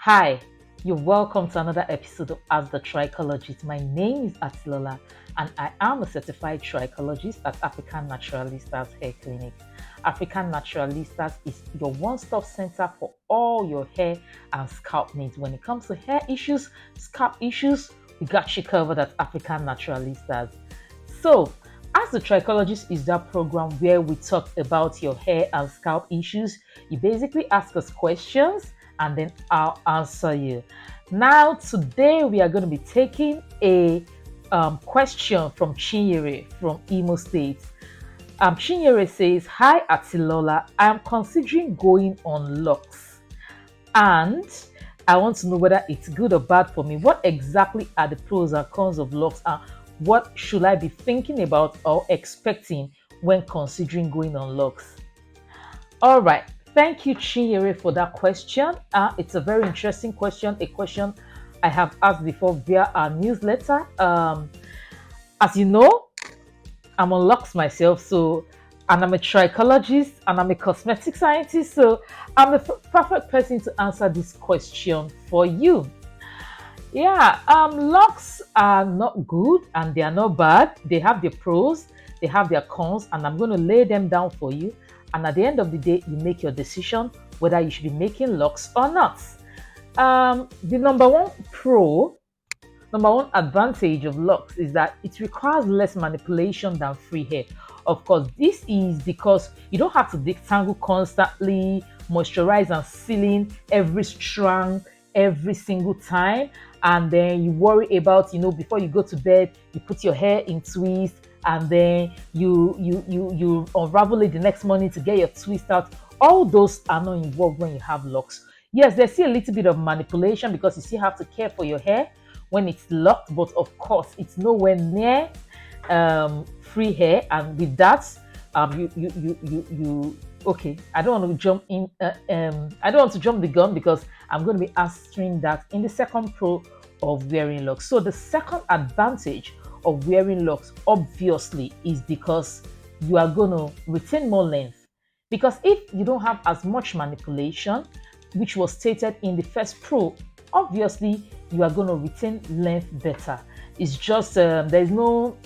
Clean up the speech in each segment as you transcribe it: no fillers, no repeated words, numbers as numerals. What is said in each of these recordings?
Hi, you're welcome to another episode of Ask The Trichologist. My name is Atilola and I am a certified trichologist at African Naturalistas Hair Clinic. African Naturalistas is your one-stop center for all your hair and scalp needs. When it comes to hair issues, scalp issues, we got you covered at African Naturalistas. So, Ask the Trichologist is that program where we talk about your hair and scalp issues. You basically ask us questions and then I'll answer you. Now, today we are going to be taking a question from Chinyere from Imo State. Chinyere says, "Hi Atilola, I am considering going on Locs and I want to know whether it's good or bad for me. What exactly are the pros and cons of Locs and what should I be thinking about or expecting when considering going on Locs?" All right. Thank you, Chinyere, for that question. It's a very interesting question, a question I have asked before via our newsletter. As you know, I'm on Locs myself, and I'm a trichologist and I'm a cosmetic scientist, so I'm the perfect person to answer this question for you. Yeah, Locs are not good and they are not bad. They have their pros, they have their cons, and I'm going to lay them down for you. And at the end of the day, you make your decision whether you should be making Locs or not. The number one advantage of Locs is that it requires less manipulation than free hair. Of course, this is because you don't have to detangle constantly, moisturize and sealing every strand every single time, and then you worry about, before you go to bed, you put your hair in twist and then you unravel it the next morning to get your twist out. All those are not involved when you have Locs. Yes, there's still a little bit of manipulation because you still have to care for your hair when it's locked, but of course it's nowhere near free hair. And with that, you okay, I don't want to jump in. I don't want to jump the gun because I'm going to be answering that in the second pro of wearing Locs. So the second advantage of wearing Locs obviously is because you are going to retain more length. Because if you don't have as much manipulation, which was stated in the first pro, obviously you are going to retain length better. It's just there's no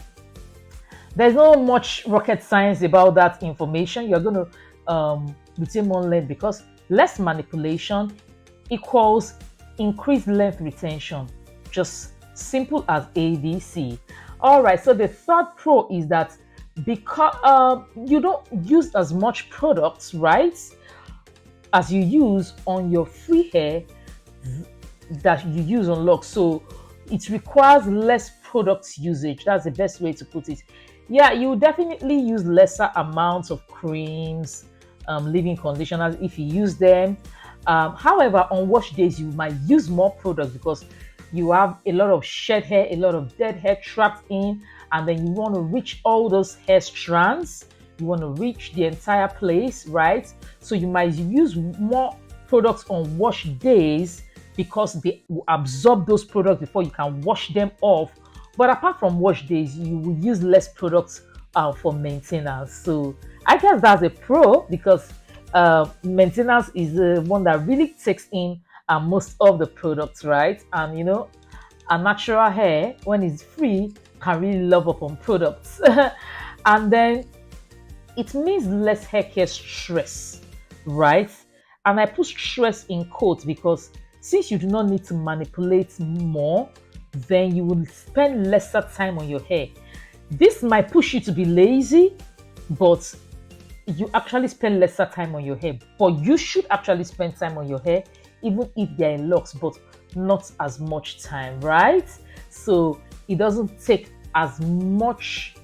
much rocket science about that information. You're going to retain more length because less manipulation equals increased length retention. Just simple as ABC. All right, so the third pro is that because you don't use as much products, right, as you use on your free hair that you use on Locs. So it requires less product usage. That's the best way to put it. Yeah, you definitely use lesser amounts of creams, leave-in conditioners if you use them. However, on wash days, you might use more products because you have a lot of shed hair, a lot of dead hair trapped in, and then you want to reach all those hair strands. You want to reach the entire place, right? So you might use more products on wash days because they will absorb those products before you can wash them off. But apart from wash days, you will use less products for maintenance. So I guess that's a pro because maintenance is the one that really takes in most of the products, right? And a natural hair, when it's free, can really love up on products. And then it means less hair care stress, right? And I put stress in quotes because since you do not need to manipulate more, then you will spend lesser time on your hair. This might push you to be lazy, but you actually spend lesser time on your hair. But you should actually spend time on your hair, even if they're in Locs, but not as much time, right? So it doesn't take as much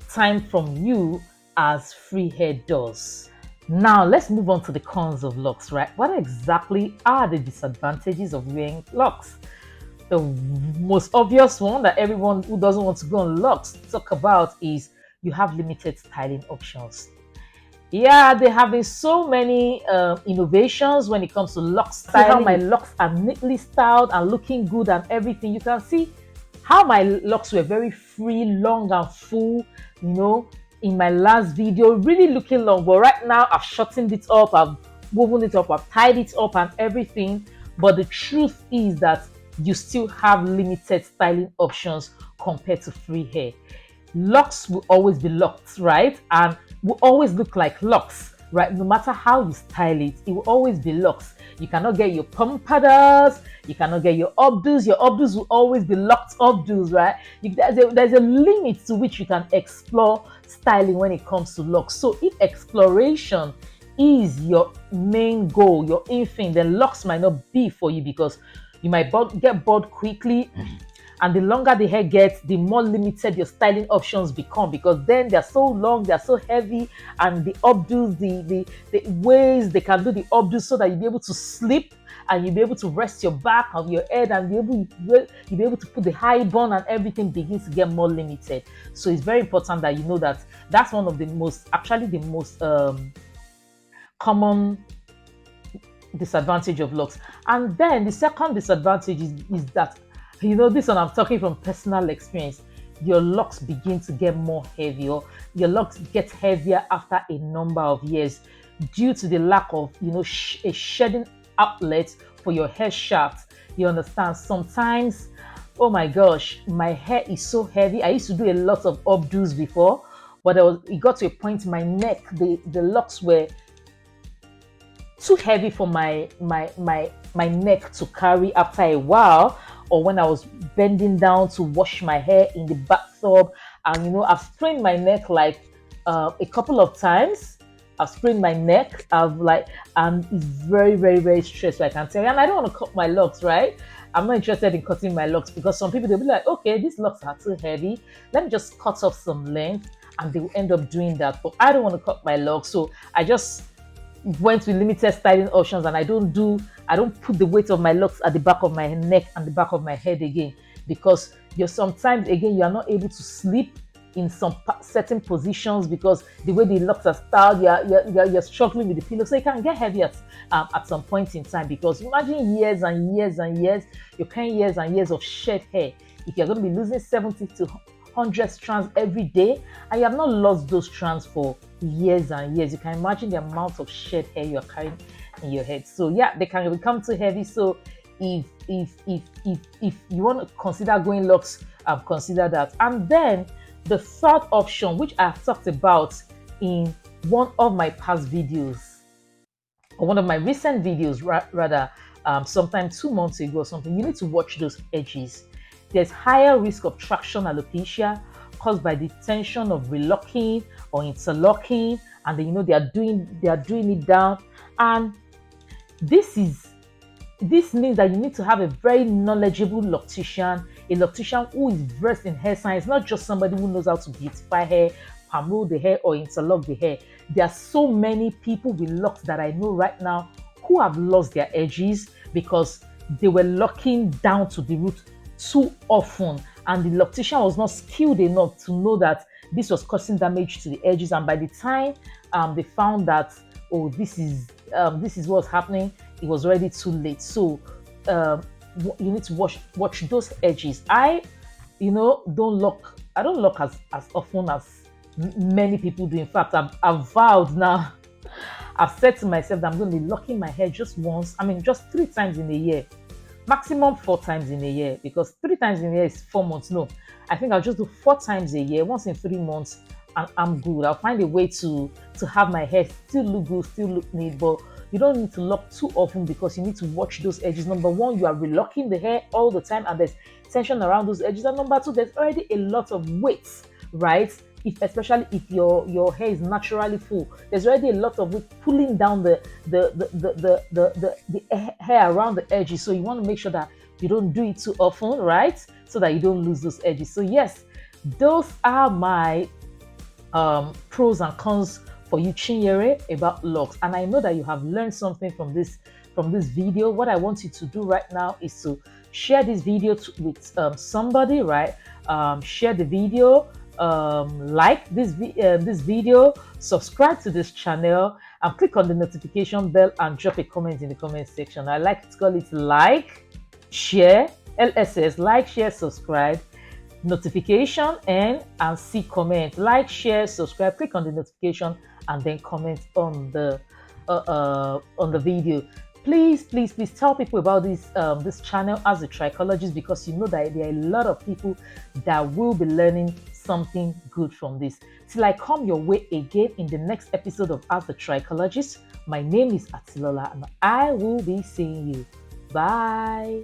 time from you as free hair does. Now let's move on to the cons of Locs, right? What exactly are the disadvantages of wearing Locs? The most obvious one that everyone who doesn't want to go on Locs talk about is you have limited styling options. Yeah, there have been so many innovations when it comes to Locs styling. See how my Locs are neatly styled and looking good and everything. You can see how my Locs were very free, long and full, in my last video, really looking long. But right now, I've shortened it up, I've woven it up, I've tied it up and everything. But the truth is that you still have limited styling options compared to free hair. Locks will always be locked, right? And will always look like locks, right? No matter how you style it, it will always be locks. You cannot get your pompadours, you cannot get your updos. Your updos will always be locked updos, right? There's a limit to which you can explore styling when it comes to locks. So if exploration is your main goal, your in thing, then locks might not be for you because you might get bored quickly. And the longer the hair gets, the more limited your styling options become, because then they're so long, they're so heavy, and the updos, the ways they can do the updos so that you'll be able to sleep and you'll be able to rest your back of your head, and you'll be able to put the high bun, and everything begins to get more limited. So it's very important that you know that that's one of the most, actually the most common disadvantage of locks. And then the second disadvantage is that, you know, this one I'm talking from personal experience. Your locks begin to get more heavier. Your locks get heavier after a number of years due to the lack of, you know, a shedding outlet for your hair shaft. You understand? Sometimes, oh my gosh, my hair is so heavy. I used to do a lot of updos before, but it got to a point in my neck, the locks were too heavy for my neck to carry after a while, or when I was bending down to wash my hair in the bathtub. And you know, I've sprained my neck like a couple of times. I've sprained my neck. And it's very, very, very stressful, I can tell you. And I don't want to cut my locks, right? I'm not interested in cutting my locks because some people, they'll be like, okay, these locks are too heavy. Let me just cut off some length, and they will end up doing that. But I don't want to cut my locks, so I just went with limited styling options, and I don't put the weight of my locks at the back of my neck and the back of my head again, because sometimes again you are not able to sleep in some certain positions because the way the locks are styled, you're struggling with the pillow, so it can get heavy at some point in time. Because imagine years and years and years, you're carrying years and years of shed hair. If you're going to be losing 70 to 100 strands every day, and you have not lost those strands for years and years, you can imagine the amount of shed hair you're carrying in your head. So yeah, they can become too heavy. So if you want to consider going locks, consider that. And then the third option, which I've talked about in one of my past videos, or one of my recent videos rather, sometime 2 months ago or something, you need to watch those edges. There's higher risk of traction alopecia caused by the tension of relocking or interlocking, and then, you know, they are doing it down. And this means that you need to have a very knowledgeable loctician, a loctician who is versed in hair science, not just somebody who knows how to beautify hair, palm the hair, or interlock the hair. There are so many people with locks that I know right now who have lost their edges because they were locking down to the root too often, and the loctician was not skilled enough to know that this was causing damage to the edges. And by the time they found that, oh, this is what's happening, it was already too late. So you need to watch those edges. I don't lock as often as many people do. In fact, I've vowed now. I've said to myself that I'm going to be locking my hair just 3 times in a year. Maximum 4 times in a year, because 3 times in a year is 4 months. No, I think I'll just do 4 times a year, once in 3 months, and I'm good. I'll find a way to have my hair still look good, still look neat, but you don't need to lock too often because you need to watch those edges. Number one, you are relocking the hair all the time, and there's tension around those edges. And number two, there's already a lot of weight, right? Especially if your hair is naturally full, there's already a lot of weight pulling down the hair around the edges. So you want to make sure that you don't do it too often, right? So that you don't lose those edges. So yes, those are my pros and cons for you, Chinyere, about locks. And I know that you have learned something from this video. What I want you to do right now is to share this video with somebody, right? Share the video. Like this video, subscribe to this channel, and click on the notification bell and drop a comment in the comment section. I like to call it like, share, LSS, like, share, subscribe, notification, and see comment. Like, share, subscribe, click on the notification, and then comment on the video. Please tell people about this channel as a trichologist, because you know that there are a lot of people that will be learning something good from this. Till I come your way again in the next episode of Ask The Trichologist, my name is Atilola and I will be seeing you. Bye.